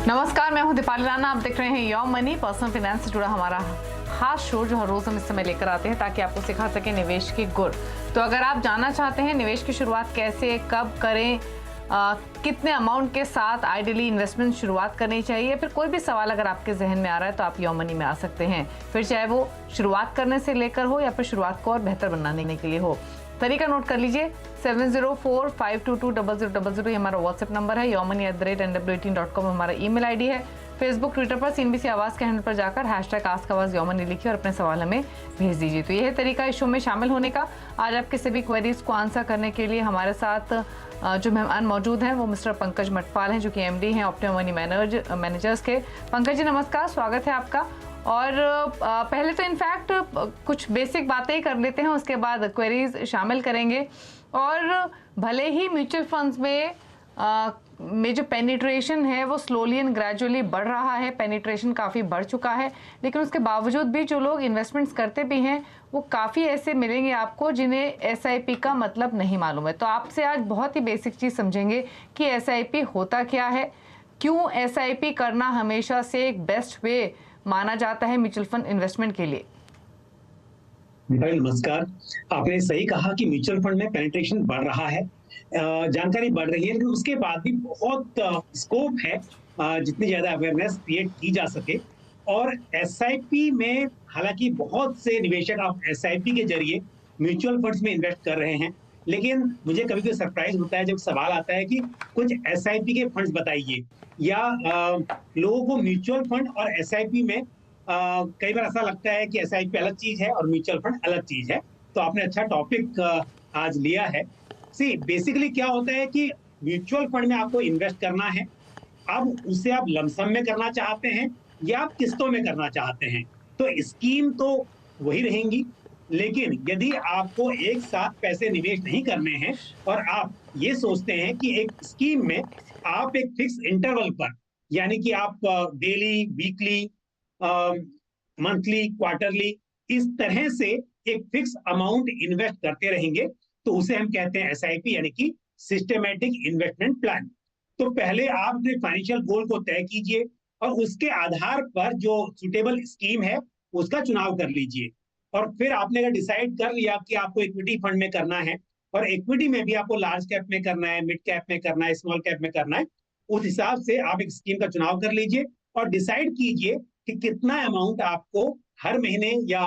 नमस्कार, मैं हूं दीपाली राणा। आप देख रहे हैं योर मनी, पर्सनल फाइनेंस से जुड़ा हमारा खास शो जो हर रोज हम इस समय लेकर आते हैं ताकि आपको सिखा सके निवेश के गुर। तो अगर आप जानना चाहते हैं निवेश की शुरुआत कैसे कब करें, कितने अमाउंट के साथ आइडियली इन्वेस्टमेंट शुरुआत करनी चाहिए, फिर कोई भी सवाल अगर आपके जहन में आ रहा है तो आप योर मनी में आ सकते हैं। फिर चाहे वो शुरुआत करने से लेकर हो या फिर शुरुआत को और बेहतर बनाने के लिए हो। तरीका नोट कर लीजिए, 7045220000 ये हमारा व्हाट्सएप नंबर है। yourmoney@nw18.com हमारा ईमेल आईडी है। फेसबुक ट्विटर पर CNBC आवाज़ के हैंडल पर जाकर #आस्क योरमनी लिखिए और अपने सवाल हमें भेज दीजिए। तो यह है तरीका इस शो में शामिल होने का। आज आपके सभी क्वेरीज को आंसर करने के लिए हमारे साथ जो मेहमान मौजूद हैं वो मिस्टर पंकज मटपाल हैं जो कि MD हैं ऑप्टिमम मनी मैनेजर्स के। पंकज जी नमस्कार, स्वागत है आपका। और पहले तो इनफैक्ट कुछ बेसिक बातें ही कर लेते हैं, उसके बाद क्वेरीज शामिल करेंगे। और भले ही म्यूचुअल फंड्स में जो पेनिट्रेशन है वो स्लोली एंड ग्रेजुअली बढ़ रहा है, पेनिट्रेशन काफ़ी बढ़ चुका है, लेकिन उसके बावजूद भी जो लोग इन्वेस्टमेंट्स करते भी हैं वो काफ़ी ऐसे मिलेंगे आपको जिन्हें SIP का मतलब नहीं मालूम है। तो आपसे आज बहुत ही बेसिक चीज़ समझेंगे कि SIP होता क्या है, क्यों SIP करना हमेशा से एक बेस्ट वे माना जाता है म्यूचुअल फंड इन्वेस्टमेंट के लिए। भाई नमस्कार। आपने सही कहा कि म्यूचुअल फंड में पेनिट्रेशन बढ़ रहा है, जानकारी बढ़ रही है, लेकिन उसके बाद भी बहुत स्कोप है जितनी ज्यादा अवेयरनेस क्रिएट की जा सके। और SIP में हालांकि बहुत से निवेशक आप SIP के जरिए म्यूचुअल फंड्स में इन्वेस्ट कर रहे हैं, लेकिन मुझे कभी कभी सरप्राइज होता है जब सवाल आता है कि कुछ SIP के फंड्स बताइए, या लोगों को म्यूचुअल फंड और SIP में कई बार ऐसा लगता है कि SIP अलग चीज है और म्यूचुअल फंड अलग चीज है। तो आपने अच्छा टॉपिक आज लिया है। सी बेसिकली क्या होता है कि म्यूचुअल फंड में आपको इन्वेस्ट करना है। अब उसे आप लमसम में करना चाहते हैं या आप किस्तों में करना चाहते हैं, तो स्कीम तो वही रहेंगी, लेकिन यदि आपको एक साथ पैसे निवेश नहीं करने हैं और आप ये सोचते हैं कि एक स्कीम में आप एक फिक्स इंटरवल पर, यानी कि आप डेली, वीकली, मंथली, क्वार्टरली, इस तरह से एक फिक्स अमाउंट इन्वेस्ट करते रहेंगे, तो उसे हम कहते हैं SIP, यानी कि सिस्टमैटिक इन्वेस्टमेंट प्लान। तो पहले आप अपने फाइनेंशियल गोल को तय कीजिए और उसके आधार पर जो सुटेबल स्कीम है उसका चुनाव कर लीजिए। और फिर आपने अगर डिसाइड कर लिया कि आपको इक्विटी फंड में करना है और इक्विटी में भी आपको लार्ज कैप में करना है, मिड कैप में करना है, स्मॉल कैप में करना है, उस हिसाब से आप एक स्कीम का चुनाव कर लीजिए और डिसाइड कीजिए कि कितना अमाउंट आपको हर महीने या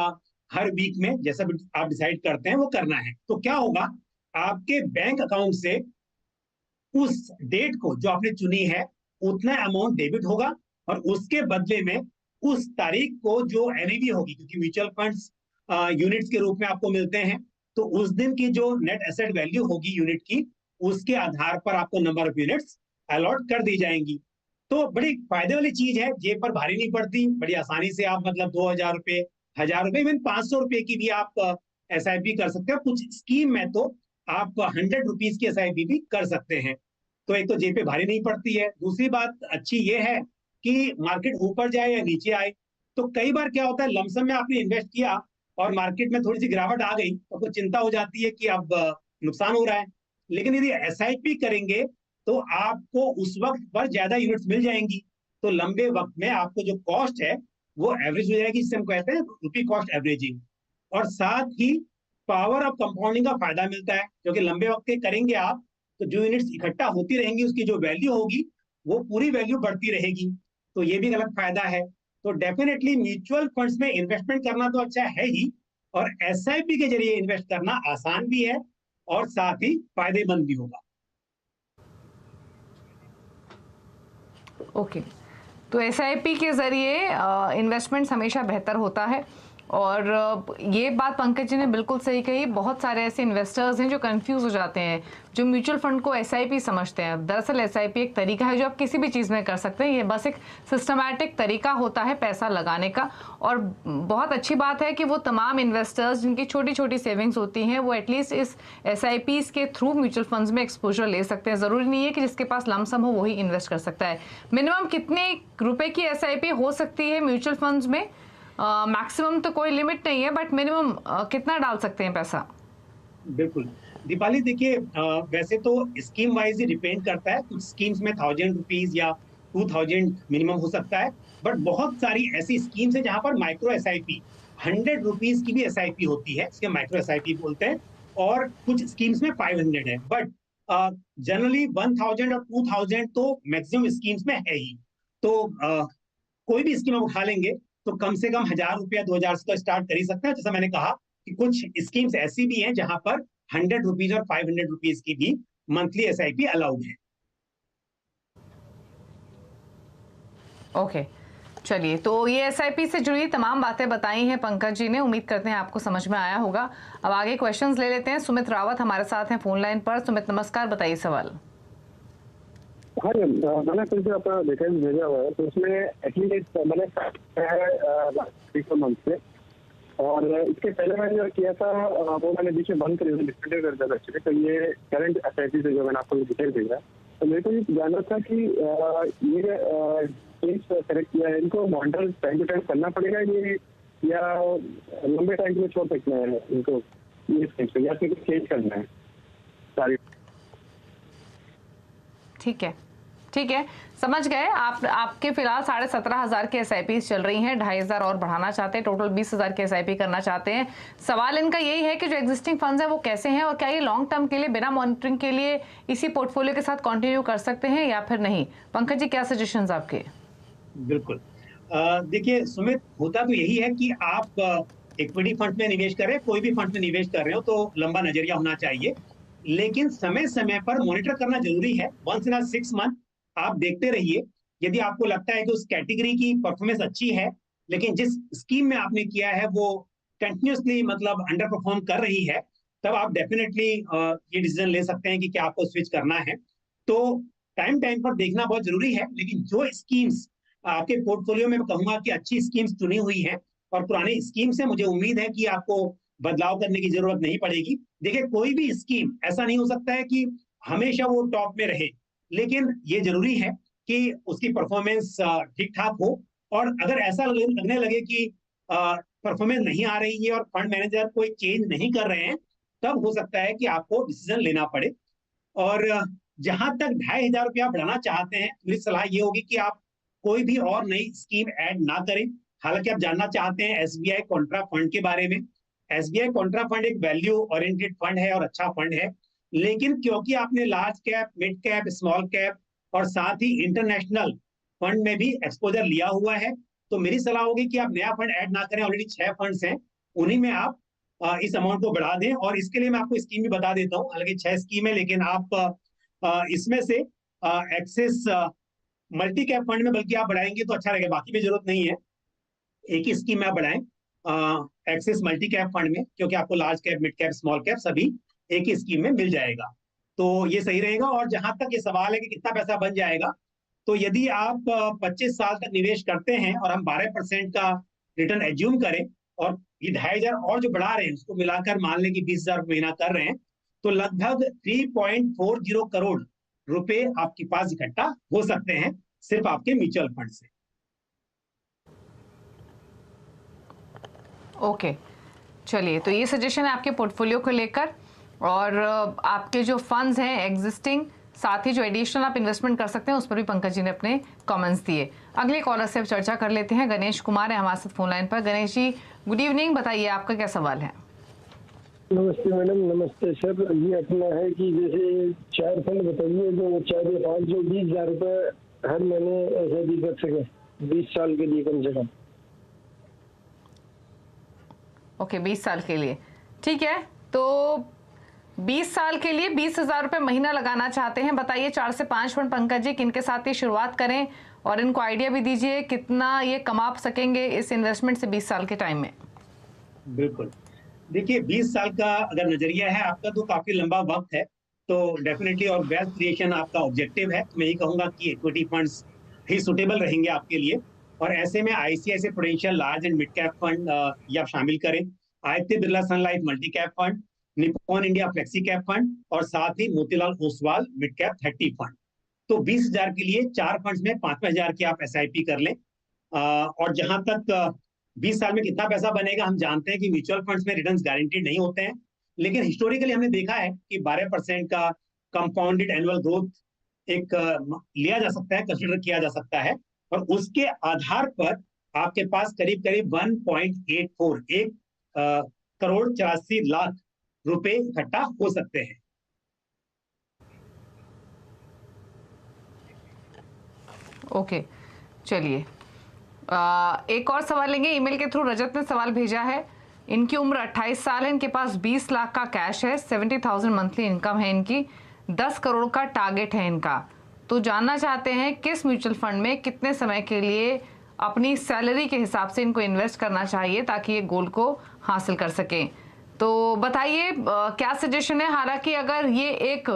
हर वीक में, जैसा भी आप डिसाइड करते हैं, वो करना है। तो क्या होगा, आपके बैंक अकाउंट से उस डेट को जो आपने चुनी है उतना अमाउंट डेबिट होगा और उसके बदले में उस तारीख को जो NAV होगी, क्योंकि म्यूचुअल फंड्स यूनिट्स के रूप में आपको मिलते हैं, तो उस दिन की जो नेट एसेट वैल्यू होगी यूनिट की, उसके आधार पर आपको नंबर ऑफ यूनिट्स अलॉट कर दी जाएंगी। तो बड़ी फायदे वाली चीज है, जेब पर भारी नहीं पड़ती, बड़ी आसानी से आप मतलब 2000 रुपए, 1000 रुपए, इवन 500 रुपए की भी आप SIP कर सकते हैं। कुछ स्कीम में तो आप 100 रुपीज की SIP भी कर सकते हैं। तो एक तो जेब पे भारी नहीं पड़ती है, दूसरी बात अच्छी ये है कि मार्केट ऊपर जाए या नीचे आए, तो कई बार क्या होता है, लमसम में आपने इन्वेस्ट किया और मार्केट में थोड़ी सी गिरावट आ गई तो चिंता हो जाती है कि अब नुकसान हो रहा है। लेकिन यदि SIP करेंगे तो आपको उस वक्त पर ज्यादा यूनिट्स मिल जाएंगी, तो लंबे वक्त में आपको जो कॉस्ट है वो एवरेज हो जाएगी, जिसे हम कहते हैं रुपी कॉस्ट एवरेजिंग। और साथ ही पावर ऑफ कंपाउंडिंग का फायदा मिलता है, क्योंकि लंबे वक्त के करेंगे आप तो जो यूनिट्स इकट्ठा होती रहेंगी उसकी जो वैल्यू होगी वो पूरी वैल्यू बढ़ती रहेगी, तो ये भी एक अलग फायदा है। तो डेफिनेटली म्यूचुअल फंड्स में इन्वेस्टमेंट करना तो अच्छा है ही, और SIP के जरिए इन्वेस्ट करना आसान भी है और साथ ही फायदेमंद भी होगा। ओके, तो SIP के ज़रिए इन्वेस्टमेंट्स हमेशा बेहतर होता है। और ये बात पंकज जी ने बिल्कुल सही कही। बहुत सारे ऐसे इन्वेस्टर्स हैं जो कंफ्यूज हो जाते हैं, जो म्यूचुअल फंड को SIP समझते हैं। दरअसल SIP एक तरीका है जो आप किसी भी चीज़ में कर सकते हैं, ये बस एक सिस्टमैटिक तरीका होता है पैसा लगाने का। और बहुत अच्छी बात है कि वो तमाम इन्वेस्टर्स जिनकी छोटी छोटी सेविंग्स होती हैं वो एटलीस्ट इस SIPs के थ्रू म्यूचुअल फंड्स में एक्सपोजर ले सकते हैं। ज़रूरी नहीं है कि जिसके पास लमसम हो वही इन्वेस्ट कर सकता है। मिनिमम कितने रुपए की SIP हो सकती है म्यूचुअल फंड्स में? मैक्सिमम तो कोई लिमिट नहीं है, बट मिनिमम कितना डाल सकते हैं पैसा? बिल्कुल दीपाली, देखिए वैसे तो स्कीम वाइज ही डिपेंड करता है। कुछ स्कीम्स में 1000 रुपीज या 2000 मिनिमम हो सकता है। बट बहुत सारी ऐसी स्कीम्स है जहां पर माइक्रो एसआईपी 100 रुपीज की भी एसआईपी होती है, इसके माइक्रो एसआईपी बोलते हैं। और कुछ स्कीम्स में 500 है, बट जनरली 1000 और 2000 तो मैक्सिमम स्कीम्स में है ही। तो कोई भी स्कीम आप उठा लेंगे तो कम से कम 1000 रुपया 2000 से तो स्टार्ट कर ही सकते हैं। जैसा मैंने कहा कि कुछ स्कीम्स ऐसी भी हैं जहां पर 100 रुपीज और 500 रुपीज की भी मंथली एसआईपी अलाउड है। ओके, चलिए, तो ये एसआईपी से जुड़ी तमाम बातें बताई हैं पंकज जी ने, उम्मीद करते हैं आपको समझ में आया होगा। अब आगे क्वेश्चंस ले लेते हैं। सुमित रावत हमारे साथ हैं फोन लाइन पर। सुमित नमस्कार, बताइए सवाल। हाँ जी, मैंने कुछ अपना डिटेल्स भेजा हुआ है, तो उसमें एटलीस्ट मैंने 3 मंथ से, और इसके पहले मैंने जो किया था वो मैंने बीच में बंद कर डिस्कंटिन्यू कर दिया था एक्चुअली। तो ये करंट एसआईपी से जो मैंने आपको डिटेल भेजा, तो मेरे को ये जानना था कि ये सेलेक्ट किया है, इनको मॉनिटर टाइम टू टाइम करना पड़ेगा ये, या लंबे टाइम के लिए छोड़ सकते हैं इनको ये स्कीम से, या फिर चेंज करना है सारी? ठीक है, ठीक है, समझ गए। आपके फिलहाल 17,500 की एसआईपी चल रही हैं, 2,500 और बढ़ाना चाहते हैं, टोटल 20,000 की एसआईपी करना चाहते हैं। सवाल इनका यही है कि जो एग्जिस्टिंग फंड्स हैं वो कैसे हैं, और क्या ये लॉन्ग टर्म के लिए बिना मॉनिटरिंग के लिए इसी पोर्टफोलियो के साथ कंटिन्यू कर सकते हैं या फिर नहीं? पंकज जी, क्या सजेशंस आपके? बिल्कुल, देखिए सुमित, होता तो यही है कि आप इक्विटी फंड में निवेश करें, कोई भी फंड में निवेश कर रहे हो तो लंबा नजरिया होना चाहिए, लेकिन समय समय पर मॉनिटर करना जरूरी है। वंस इन 6 मंथ आप देखते रहिए। यदि आपको लगता है कि उस कैटेगरी की परफॉर्मेंस अच्छी है, लेकिन जिस स्कीम में आपने किया है वो कंटिन्यूसली मतलब अंडर परफॉर्म कर रही है, तब आप डेफिनेटली ये डिसीजन ले सकते हैं कि क्या आपको स्विच करना है। तो टाइम टाइम पर देखना बहुत जरूरी है, लेकिन जो स्कीम्स आपके पोर्टफोलियो में, मैं कहूंगा कि अच्छी स्कीम्स चुनी हुई हैं और पुरानी स्कीम से मुझे उम्मीद है कि आपको बदलाव करने की जरूरत नहीं पड़ेगी। देखिए, कोई भी स्कीम ऐसा नहीं हो सकता है कि हमेशा वो टॉप में रहे, लेकिन ये जरूरी है कि उसकी परफॉर्मेंस ठीक ठाक हो। और अगर ऐसा लगने लगे कि परफॉर्मेंस नहीं आ रही है और फंड मैनेजर कोई चेंज नहीं कर रहे हैं, तब हो सकता है कि आपको डिसीजन लेना पड़े। और जहां तक 2,500 रुपया बढ़ाना चाहते हैं, मेरी सलाह ये होगी कि आप कोई भी और नई स्कीम ऐड ना करें। हालांकि आप जानना चाहते हैं एसबीआई कॉन्ट्रा फंड के बारे में। एसबीआई कॉन्ट्रा फंड एक वैल्यू ओरिएंटेड फंड है और अच्छा फंड है, लेकिन क्योंकि आपने large cap, mid cap, small cap और साथ ही इंटरनेशनल फंड में भी एक्सपोजर लिया हुआ है, तो मेरी सलाह होगी कि आप नया फंड ऐड ना करें। ऑलरेडी 6 फंड्स हैं, उन्हीं में आप इस अमाउंट को बढ़ा दें। और इसके लिए मैं आपको स्कीम भी बता देता हूँ। हालांकि 6 स्कीम है, लेकिन आप इसमें से एक्सेस मल्टी कैप फंड में बल्कि आप बढ़ाएंगे तो अच्छा रहेगा, बाकी में जरूरत नहीं है। एक ही स्कीम में आप बढ़ाएं एक्सेस मल्टी कैप फंड में, क्योंकि आपको large cap, mid cap, small cap सभी एक ही स्कीम में मिल जाएगा, तो ये सही रहेगा। और जहां तक ये सवाल है कि कितना पैसा बन जाएगा, तो यदि आप 25 साल तक निवेश करते हैं और हम 12% का रिटर्न एज्यूम करें, और ये 2,500 और जो बढ़ा रहे हैं उसको मिलाकर मान लें कि 20,000 महीना कर रहे हैं, तो लगभग 3.40 करोड़ रुपए आपके पास इकट्ठा हो सकते हैं सिर्फ आपके म्यूचुअल फंड से। ओके, चलिए, तो ये सजेशन है आपके पोर्टफोलियो को लेकर। और आपके जो फंड्स हैं एग्जिस्टिंग, साथ ही जो एडिशनल आप इन्वेस्टमेंट कर सकते हैं, उस पर भी पंकज जी ने अपने कमेंट्स दिए। अगले कॉलर से अब चर्चा कर लेते हैं। गणेश कुमार है हमारे साथ फोन लाइन पर। गणेश जी, गुड इवनिंग, बताइए आपका क्या सवाल है? नमस्ते मैडम। नमस्ते सर। ये अपना है कि जैसे 4 फंड बताइए, जो 4 या 5 जो 20,000 रुपये हर महीने ऐसे भी कर सके 20 साल के लिए कम से कम। ओके, 20 साल के लिए, ठीक है। तो 20 साल के लिए 20,000 रुपये महीना लगाना चाहते हैं। बताइए 4 से 5 फंड पंकज जी किनके साथ ये शुरुआत करें, और इनको आइडिया भी दीजिए कितना ये कमा सकेंगे इस इन्वेस्टमेंट से 20 साल के टाइम में। बिल्कुल, देखिए 20 साल का अगर नजरिया है आपका तो काफी लंबा वक्त है, तो डेफिनेटली, और वेल्थ क्रिएशन आपका ऑब्जेक्टिव है, तो मैं यही कहूंगा कि इक्विटी फंड्स ही सुटेबल रहेंगे आपके लिए। और ऐसे में ICICI Prudential large and mid cap fund ये आप शामिल करें, Aditya Birla Sun Life multi cap fund, Nippon India flexi cap fund, और साथ ही Motilal Oswal mid cap 30 fund. तो 20,000 के लिए 4 फंड्स में 5,000 की आप एसआईपी कर लें। और जहां तक 20 साल में कितना पैसा बनेगा, हम जानते हैं कि म्यूचुअल फंड्स में रिटर्न्स गारंटीड नहीं होते हैं, लेकिन हिस्टोरिकली हमने देखा है कि 12% का कंपाउंडेड एनुअल ग्रोथ एक लिया जा सकता है, कंसिडर किया जा सकता है, और उसके आधार पर आपके पास करीब करीब 1.84 करोड़ 84 लाख रुपए इकट्ठा हो सकते हैं। ओके, चलिए एक और सवाल लेंगे। ईमेल के थ्रू रजत ने सवाल भेजा है। इनकी उम्र 28 साल है, इनके पास 20 लाख का कैश है, 70,000 मंथली इनकम है इनकी, 10 करोड़ का टारगेट है इनका। तो जानना चाहते हैं किस म्यूचुअल फंड में कितने समय के लिए अपनी सैलरी के हिसाब से इनको इन्वेस्ट करना चाहिए ताकि ये गोल को हासिल कर सकें। तो बताइए क्या सजेशन है। हालांकि अगर ये एक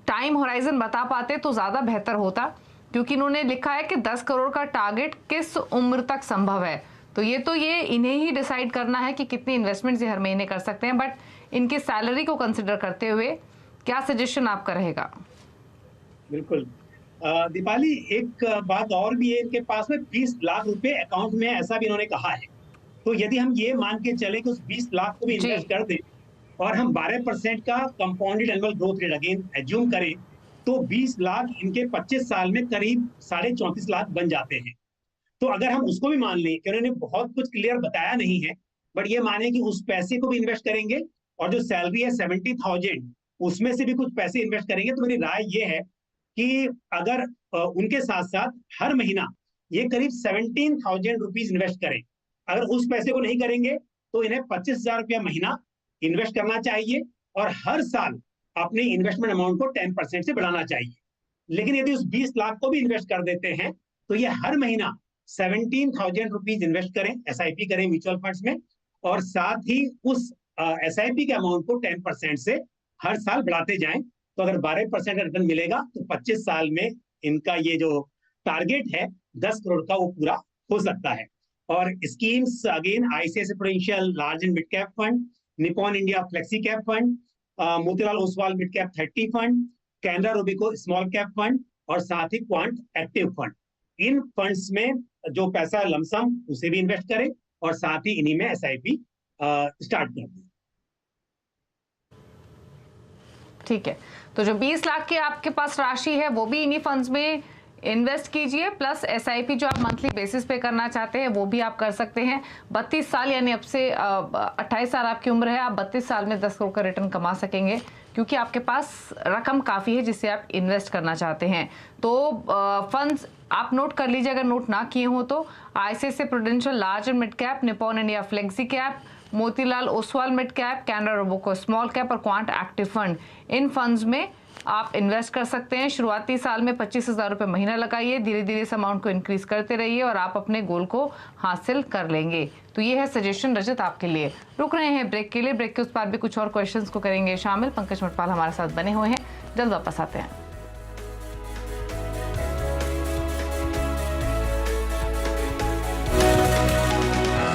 टाइम होराइजन बता पाते तो ज़्यादा बेहतर होता, क्योंकि इन्होंने लिखा है कि 10 करोड़ का टारगेट किस उम्र तक संभव है। तो ये इन्हें ही डिसाइड करना है कि कितनी इन्वेस्टमेंट ये हर महीने कर सकते हैं, बट इनकी सैलरी को कंसिडर करते हुए क्या सजेशन आपका रहेगा? बिल्कुल दीपाली, एक बात और भी है, इनके पास में 20 लाख रुपए अकाउंट में, ऐसा भी इन्होंने कहा है। तो यदि हम ये मान के चले कि उस 20 लाख को भी इन्वेस्ट कर दें और हम 12% का compounded annual growth rate again assume करें, तो 20 लाख इनके 25 साल में करीब 34.5 लाख बन जाते हैं। तो अगर हम उसको भी मान लें कि उन्होंने बहुत कुछ क्लियर बताया नहीं है, बट ये माने कि उस पैसे को भी इन्वेस्ट करेंगे और जो सैलरी है 70,000 उसमें से भी कुछ पैसे इन्वेस्ट करेंगे, तो मेरी राय ये है कि अगर उनके साथ साथ हर महीना ये करीब 17,000 रुपीज इन्वेस्ट करें। अगर उस पैसे को नहीं करेंगे तो इन्हें 25,000 रुपया महीना इन्वेस्ट करना चाहिए और हर साल अपने इन्वेस्टमेंट अमाउंट को 10% से बढ़ाना चाहिए। लेकिन यदि उस 20 लाख को भी इन्वेस्ट कर देते हैं तो ये हर महीना 17,000 रुपीज इन्वेस्ट करें, SIP करें म्यूचुअल फंड्स में, और साथ ही उस SIP के अमाउंट को 10% से हर साल बढ़ाते जाएं। तो अगर 12% का रिटर्न मिलेगा तो 25 साल में इनका ये जो टारगेट है 10 करोड़ का वो पूरा हो सकता है। और schemes again ICICI prudential large and mid cap fund, Nippon India flexi cap fund, Motilal Oswal mid cap 30 fund, Canara Robeco small cap fund और साथ ही क्वांट एक्टिव फंड। इन फंड्स में जो पैसा लमसम उसे भी इन्वेस्ट करें और साथ ही इन्हीं में SIP स्टार्ट कर दें। ठीक है, तो जो 20 लाख की आपके पास राशि है वो भी इन्हीं फंड्स में इन्वेस्ट कीजिए, प्लस SIP जो आप मंथली बेसिस पे करना चाहते हैं वो भी आप कर सकते हैं। 32 साल यानी अब से 28 साल आपकी उम्र है, आप 32 साल में 10 करोड़ का रिटर्न कमा सकेंगे, क्योंकि आपके पास रकम काफ़ी है जिससे आप इन्वेस्ट करना चाहते हैं। तो फंड्स आप नोट कर लीजिए, अगर नोट ना किए हो तो ICICI prudential large and mid cap, Nippon India flexi cap, Motilal Oswal mid cap, Canara Robeco small cap और क्वांट एक्टिव फंड, इन फंड्स में आप इन्वेस्ट कर सकते हैं। शुरुआती साल में 25,000 रुपये महीना लगाइए, धीरे धीरे इस अमाउंट को इंक्रीज करते रहिए और आप अपने गोल को हासिल कर लेंगे। तो ये है सजेशन रजत आपके लिए। रुक रहे हैं ब्रेक के लिए, ब्रेक के उस पार भी कुछ और क्वेश्चंस को करेंगे शामिल। पंकज मटपाल हमारे साथ बने हुए हैं, जल्द वापस आते हैं।